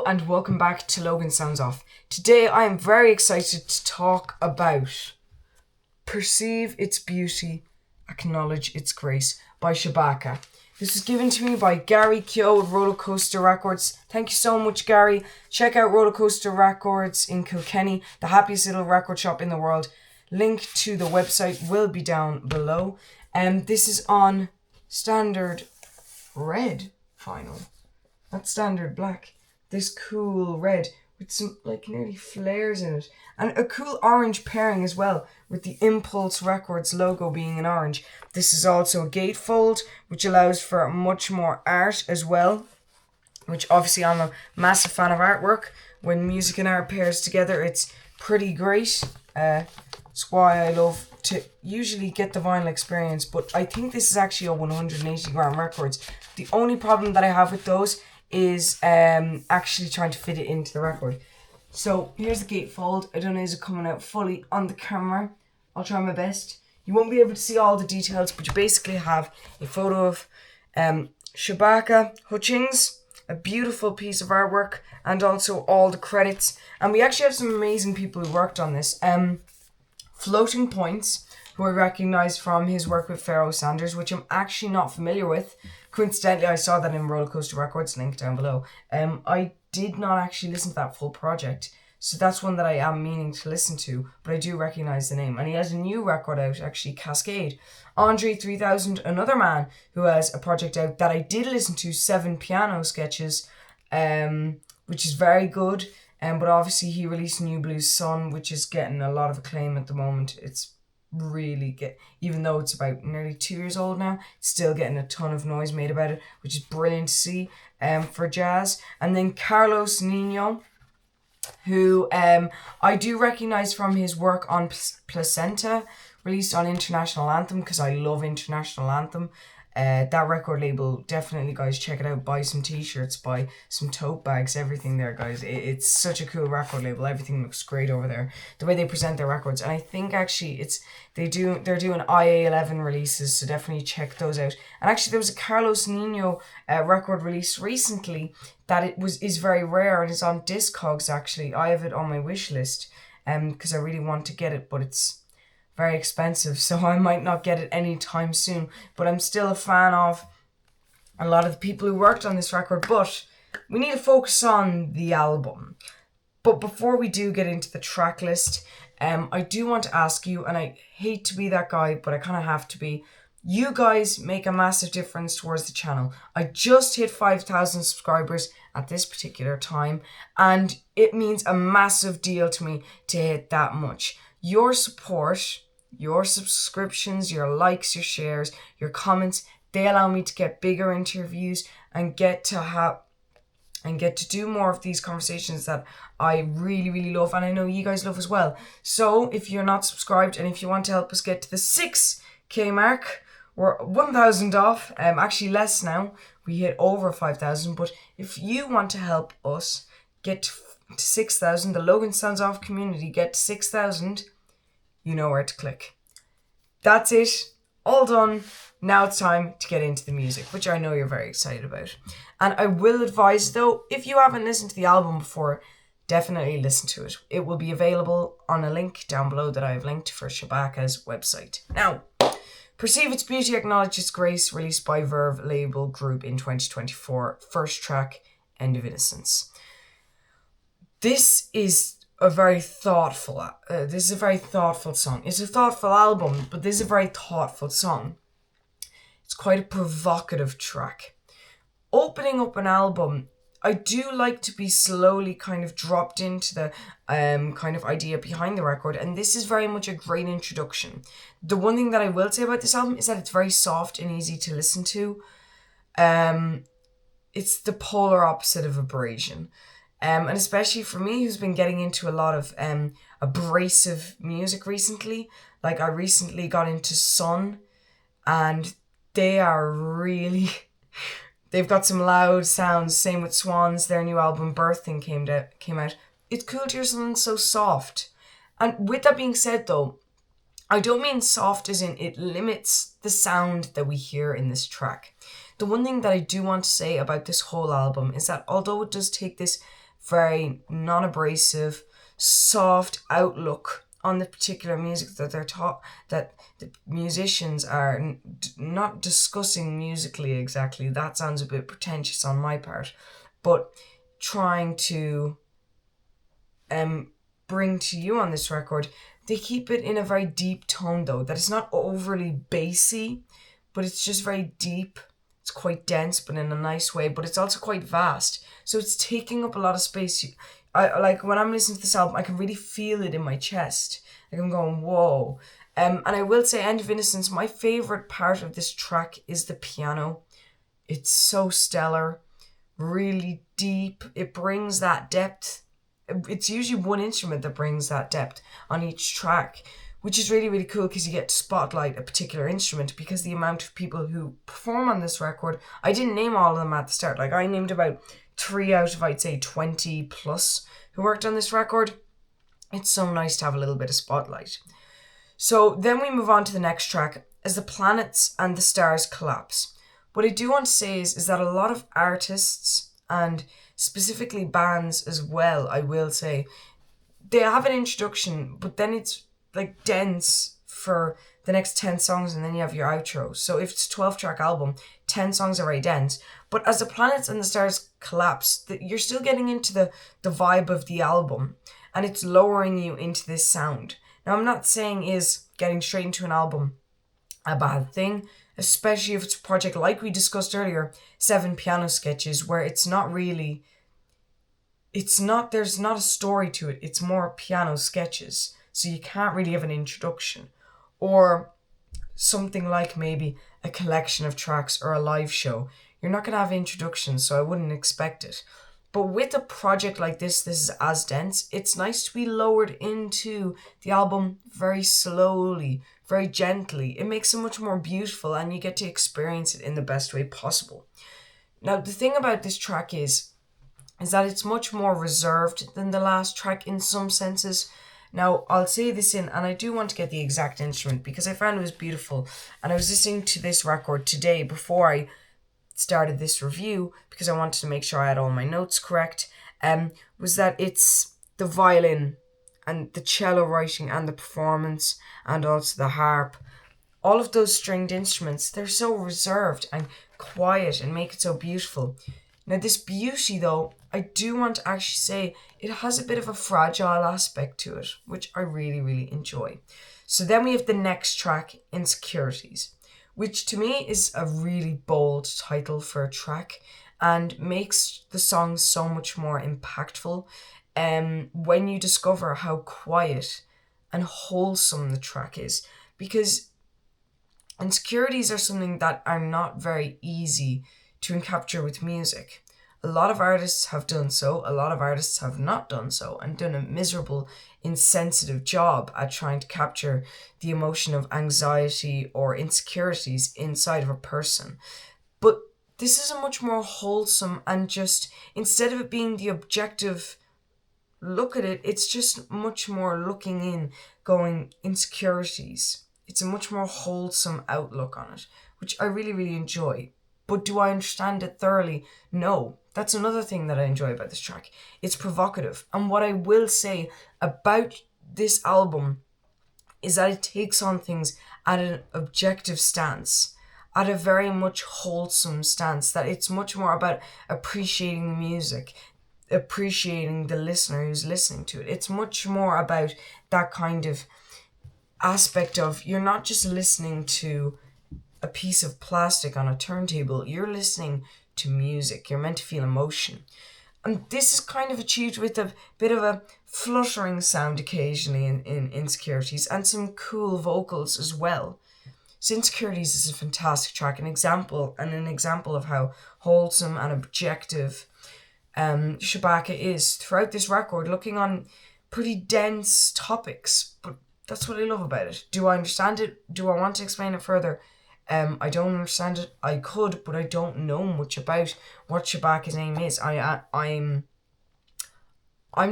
and welcome back to Logan Sounds Off. Today I am very excited to talk about Perceive Its Beauty, Acknowledge Its Grace by Shabaka. This was given to me by Gary Kyo at Roller Coaster Records. Thank you so much, Gary. Check out Roller Coaster Records in Kilkenny, the happiest little record shop in the world. Link to the website will be down below. This is on standard red vinyl, not standard black. This cool red with some nearly flares in it, and a cool orange pairing as well, with the Impulse Records logo being in orange. This is also a gatefold, which allows for much more art as well, which obviously I'm a massive fan of artwork. When music and art pairs together, it's pretty great. It's why I love to usually get the vinyl experience, but I think this is actually a 180 gram records. The only problem that I have with those is actually trying to fit it into the record. So here's the gatefold. I don't know, is it coming out fully on the camera? I'll try my best. You won't be able to see all the details, but you basically have a photo of Shabaka Hutchings, a beautiful piece of artwork, and also all the credits. And we actually have some amazing people who worked on this. Floating Points, who I recognise from his work with Pharoah Sanders, which I'm actually not familiar with. Coincidentally, I saw that in Roller Coaster Records, link down below. I did not actually listen to that full project, so that's one that I am meaning to listen to, but I do recognise the name. And he has a new record out, actually, Cascade. Andre 3000, another man who has a project out that I did listen to, 7 piano sketches, which is very good. But obviously he released New Blue Sun, which is getting a lot of acclaim at the moment. It's really even though it's about nearly 2 years old now, it's still getting a ton of noise made about it, which is brilliant to see for jazz. And then Carlos Nino, who I do recognise from his work on Placenta, released on International Anthem, because I love International Anthem. That record label, definitely, guys, check it out. Buy some t-shirts, buy some tote bags, everything there, guys. It's such a cool record label. Everything looks great over there, the way they present their records. And I think actually they're doing IA11 releases, so definitely check those out. And actually there was a Carlos Nino record release recently that is very rare and is on Discogs. Actually, I have it on my wish list because I really want to get it, but it's very expensive, so I might not get it anytime soon. But I'm still a fan of a lot of the people who worked on this record. But we need to focus on the album. But before we do get into the track list, I do want to ask you, and I hate to be that guy, but I kind of have to be. You guys make a massive difference towards the channel. I just hit 5,000 subscribers at this particular time, and it means a massive deal to me to hit that much. Your support, your subscriptions, your likes, your shares, your comments, they allow me to get bigger interviews and get to do more of these conversations that I really, really love, and I know you guys love as well. So if you're not subscribed and if you want to help us get to the 6k mark, we're 1,000 off, actually less now, we hit over 5,000, but if you want to help us get to 6,000, the Logan Sounds Off community get to 6,000, you know where to click. That's it. All done. Now it's time to get into the music, which I know you're very excited about. And I will advise, though, if you haven't listened to the album before, definitely listen to it. It will be available on a link down below that I have linked for Shabaka's website. Now, Perceive Its Beauty, Acknowledge Its Grace, released by Verve label group in 2024. First track, End of Innocence. This is a very thoughtful song. It's a thoughtful album, but this is a very thoughtful song. It's quite a provocative track. Opening up an album, I do like to be slowly kind of dropped into the kind of idea behind the record, and this is very much a great introduction. The one thing that I will say about this album is that it's very soft and easy to listen to. It's the polar opposite of Abrasion. And especially for me, who's been getting into a lot of abrasive music recently. Like, I recently got into Sun, and they are really... They've got some loud sounds. Same with Swans. Their new album, Birthing, came out. It's cool to hear something so soft. And with that being said, though, I don't mean soft as in it limits the sound that we hear in this track. The one thing that I do want to say about this whole album is that although it does take this very non-abrasive, soft outlook on the particular music that they're taught, that the musicians are not discussing musically exactly. That sounds a bit pretentious on my part, but trying to bring to you on this record, they keep it in a very deep tone though, that it's not overly bassy, but it's just very deep. It's quite dense, but in a nice way, but it's also quite vast. So it's taking up a lot of space. I like when I'm listening to this album, I can really feel it in my chest. Like I'm going, whoa. And I will say, End of Innocence, my favourite part of this track is the piano. It's so stellar, really deep. It brings that depth. It's usually one instrument that brings that depth on each track, which is really, really cool because you get to spotlight a particular instrument, because the amount of people who perform on this record, I didn't name all of them at the start. Like I named about 3 out of, I'd say, 20 plus who worked on this record. It's so nice to have a little bit of spotlight. So then we move on to the next track, As the Planets and the Stars Collapse. What I do want to say is that a lot of artists, and specifically bands as well, I will say, they have an introduction, but then it's like dense for the next 10 songs, and then you have your outro. So if it's a 12-track album, 10 songs are very dense. But as the planets and the stars collapse, you're still getting into the vibe of the album, and it's lowering you into this sound. Now, I'm not saying is getting straight into an album a bad thing, especially if it's a project like we discussed earlier, 7 piano sketches, where there's not a story to it, it's more piano sketches, so you can't really have an introduction. Or something like maybe a collection of tracks or a live show, you're not going to have introductions, so I wouldn't expect it. But with a project like this is as dense, it's nice to be lowered into the album very slowly, very gently. It makes it much more beautiful, and you get to experience it in the best way possible. Now, the thing about this track is that it's much more reserved than the last track in some senses. Now, I'll say this and I do want to get the exact instrument because I found it was beautiful. And I was listening to this record today before I started this review, because I wanted to make sure I had all my notes correct, was that it's the violin and the cello writing and the performance and also the harp. All of those stringed instruments, they're so reserved and quiet and make it so beautiful. Now, this beauty, though, I do want to actually say it has a bit of a fragile aspect to it, which I really, really enjoy. So then we have the next track, Insecurities, which to me is a really bold title for a track and makes the song so much more impactful when you discover how quiet and wholesome the track is. Because insecurities are something that are not very easy to capture with music. A lot of artists have done so, a lot of artists have not done so, and done a miserable, insensitive job at trying to capture the emotion of anxiety or insecurities inside of a person. But this is a much more wholesome, and just, instead of it being the objective look at it, it's just much more looking in, going, insecurities. It's a much more wholesome outlook on it, which I really, really enjoy. But do I understand it thoroughly? No. That's another thing that I enjoy about this track. It's provocative. And what I will say about this album is that it takes on things at an objective stance, at a very much wholesome stance, that it's much more about appreciating the music, appreciating the listener who's listening to it. It's much more about that kind of aspect of, you're not just listening to a piece of plastic on a turntable, you're listening to music. You're meant to feel emotion. And this is kind of achieved with a bit of a fluttering sound occasionally in Insecurities, and some cool vocals as well. So Insecurities is a fantastic track, an example of how wholesome and objective Shabaka is throughout this record, looking on pretty dense topics. But that's what I love about it. Do I understand it? Do I want to explain it further? I don't understand it. I could, but I don't know much about what Shabaka's name is. I'm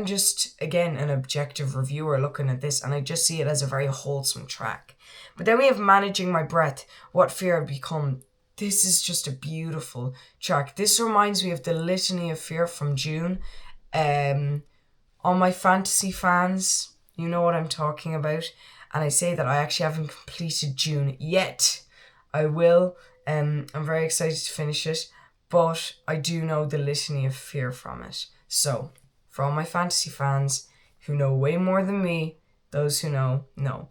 just, again, an objective reviewer looking at this, and I just see it as a very wholesome track. But then we have Managing My Breath, What Fear I've Become. This is just a beautiful track. This reminds me of the Litany of Fear from June. All my fantasy fans, you know what I'm talking about. And I say that I actually haven't completed June yet. I will. I'm very excited to finish it. But I do know the litany of fear from it. So, for all my fantasy fans who know way more than me, those who know.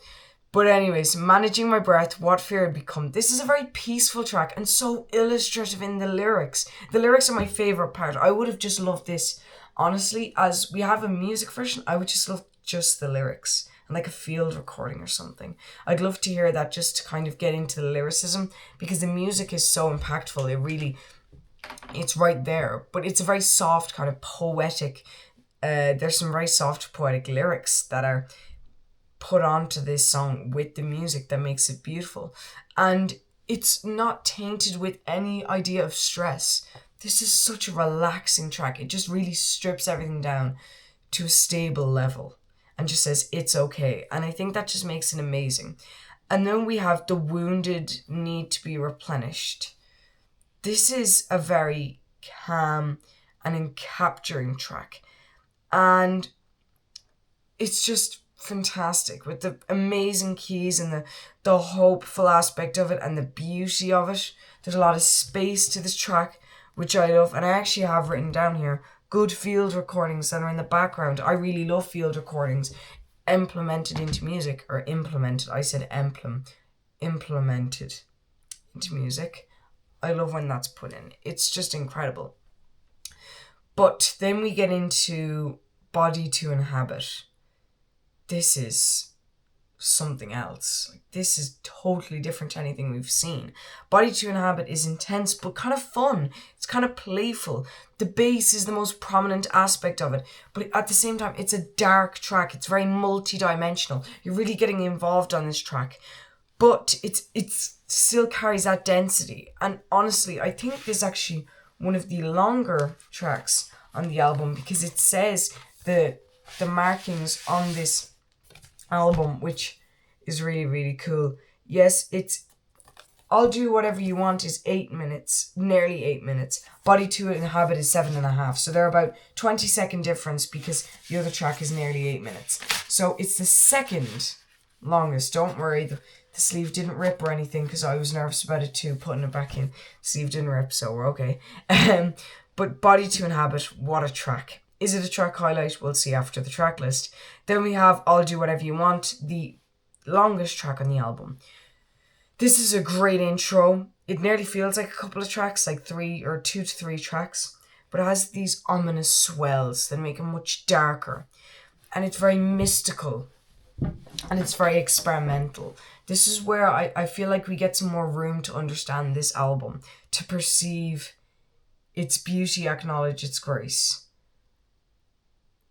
But anyways, Managing My Breath, What Fear Had Become. This is a very peaceful track and so illustrative in the lyrics. The lyrics are my favourite part. I would have just loved this, honestly, as we have a music version, I would just love just the lyrics and like a field recording or something. I'd love to hear that just to kind of get into the lyricism because the music is so impactful. It's right there, but it's a very soft kind of poetic, there's some very soft poetic lyrics that are put onto this song with the music that makes it beautiful. And it's not tainted with any idea of stress. This is such a relaxing track. It just really strips everything down to a stable level and just says it's okay. And I think that just makes it amazing. And then we have The Wounded Need to Be Replenished. This is a very calm and encapturing track. And it's just fantastic with the amazing keys and the hopeful aspect of it and the beauty of it. There's a lot of space to this track, which I love. And I actually have written down here good field recordings that are in the background. I really love field recordings implemented into music, or implemented. I said implemented into music. I love when that's put in. It's just incredible. But then we get into Body to Inhabit. This is something else. This is totally different to anything we've seen. Body to Inhabit is intense but kind of fun. It's kind of playful. The bass is the most prominent aspect of it, but at the same time it's a dark track. It's very multi-dimensional. You're really getting involved on this track, but it's still carries that density. And honestly, I think this is actually one of the longer tracks on the album because it says the markings on this album, which is really, really cool. Yes, it's I'll Do Whatever You Want is 8 minutes, nearly 8 minutes. Body to Inhabit is 7.5. So they're about 20-second difference because the other track is nearly 8 minutes. So it's the second longest. Don't worry, the sleeve didn't rip or anything because I was nervous about it too, putting it back in. The sleeve didn't rip, so we're okay. But Body to Inhabit, what a track. Is it a track highlight? We'll see after the track list. Then we have I'll Do Whatever You Want, the longest track on the album. This is a great intro. It nearly feels like a couple of tracks, like 2 to 3 tracks, but it has these ominous swells that make it much darker. And it's very mystical and it's very experimental. This is where I feel like we get some more room to understand this album, to perceive its beauty, acknowledge its grace.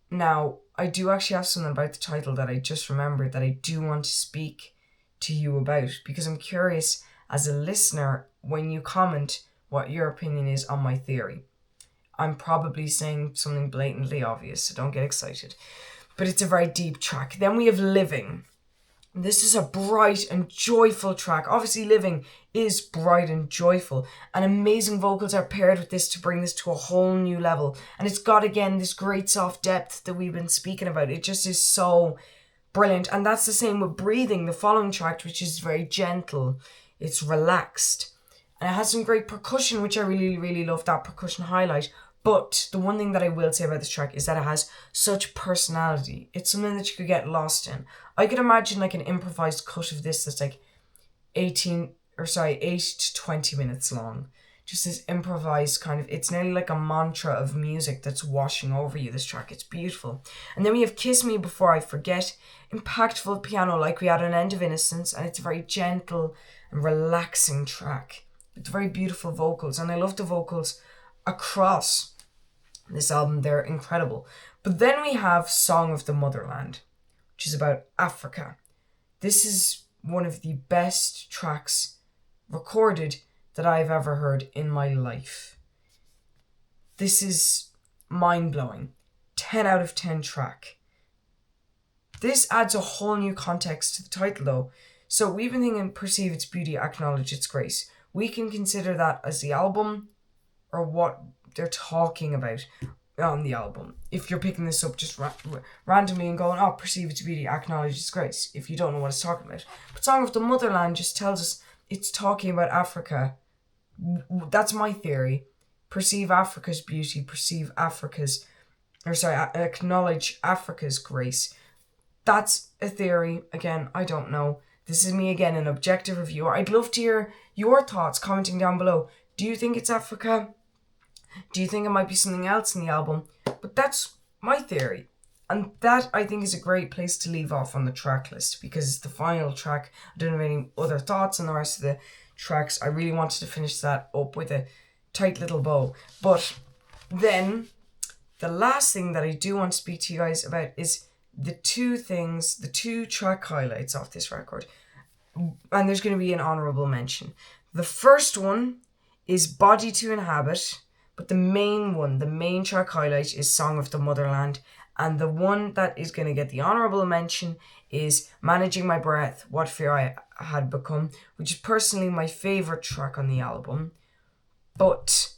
Now, I do actually have something about the title that I just remembered that I do want to speak to you about because I'm curious as a listener when you comment what your opinion is on my theory. I'm probably saying something blatantly obvious, so don't get excited. But it's a very deep track. Then we have Living. This is a bright and joyful track. Obviously, Living is bright and joyful, and amazing vocals are paired with this to bring this to a whole new level. And it's got, again, this great soft depth that we've been speaking about. It just is so brilliant. And that's the same with Breathing, the following track, which is very gentle. It's relaxed. And it has some great percussion, which I really, really love, that percussion highlight. But the one thing that I will say about this track is that it has such personality. It's something that you could get lost in. I could imagine like an improvised cut of this that's like 8 to 20 minutes long. Just this improvised kind of, it's nearly like a mantra of music that's washing over you, this track. It's beautiful. And then we have Kiss Me Before I Forget, impactful piano like we had on End of Innocence, and it's a very gentle and relaxing track with very beautiful vocals. And I love the vocals across this album. They're incredible. But then we have Song of the Motherland, which is about Africa. This is one of the best tracks recorded that I've ever heard in my life. This is mind-blowing. 10 out of 10 track. This adds a whole new context to the title though. So we've been thinking Perceive Its Beauty, Acknowledge Its Grace. We can consider that as the album or what they're talking about. on the album. If you're picking this up just randomly and going, oh, perceive its beauty, acknowledge its grace, if you don't know what it's talking about. But Song of the Motherland just tells us it's talking about Africa. That's my theory. Perceive Africa's beauty, acknowledge Africa's grace. That's a theory. Again, I don't know. This is me again, an objective reviewer. I'd love to hear your thoughts commenting down below. Do you think it's Africa? Do you think it might be something else in the album? But that's my theory. And that, I think, is a great place to leave off on the track list, because it's the final track. I don't have any other thoughts on the rest of the tracks. I really wanted to finish that up with a tight little bow. But then, the last thing that I do want to speak to you guys about is the two track highlights off this record. And there's going to be an honourable mention. The first one is Body to Inhabit, but the main track highlight is Song of the Motherland. And the one that is going to get the honourable mention is Managing My Breath, What Fear I Had Become, which is personally my favourite track on the album. But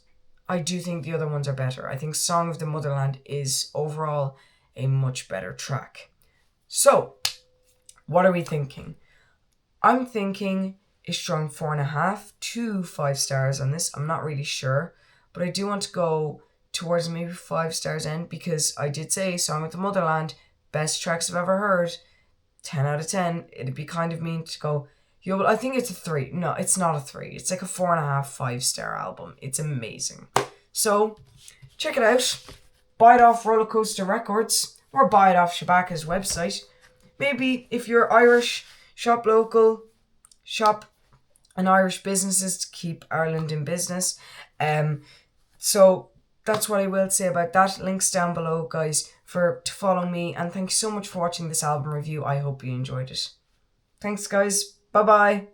I do think the other ones are better. I think Song of the Motherland is overall a much better track. So, what are we thinking? I'm thinking a strong 4.5 to 5 stars on this. I'm not really sure, but I do want to go towards maybe 5 stars end, because I did say Song of the Motherland, best tracks I've ever heard, 10 out of 10. It'd be kind of mean to go, yo, but I think it's a 3. No, it's not a 3. It's like a 4.5, 5 star album. It's amazing. So, check it out. Buy it off Rollercoaster Records, or buy it off Shabaka's website. Maybe if you're Irish, shop local, shop an Irish businesses to keep Ireland in business. So that's what I will say about that. Links down below, guys, to follow me. And thanks so much for watching this album review. I hope you enjoyed it. Thanks, guys. Bye-bye.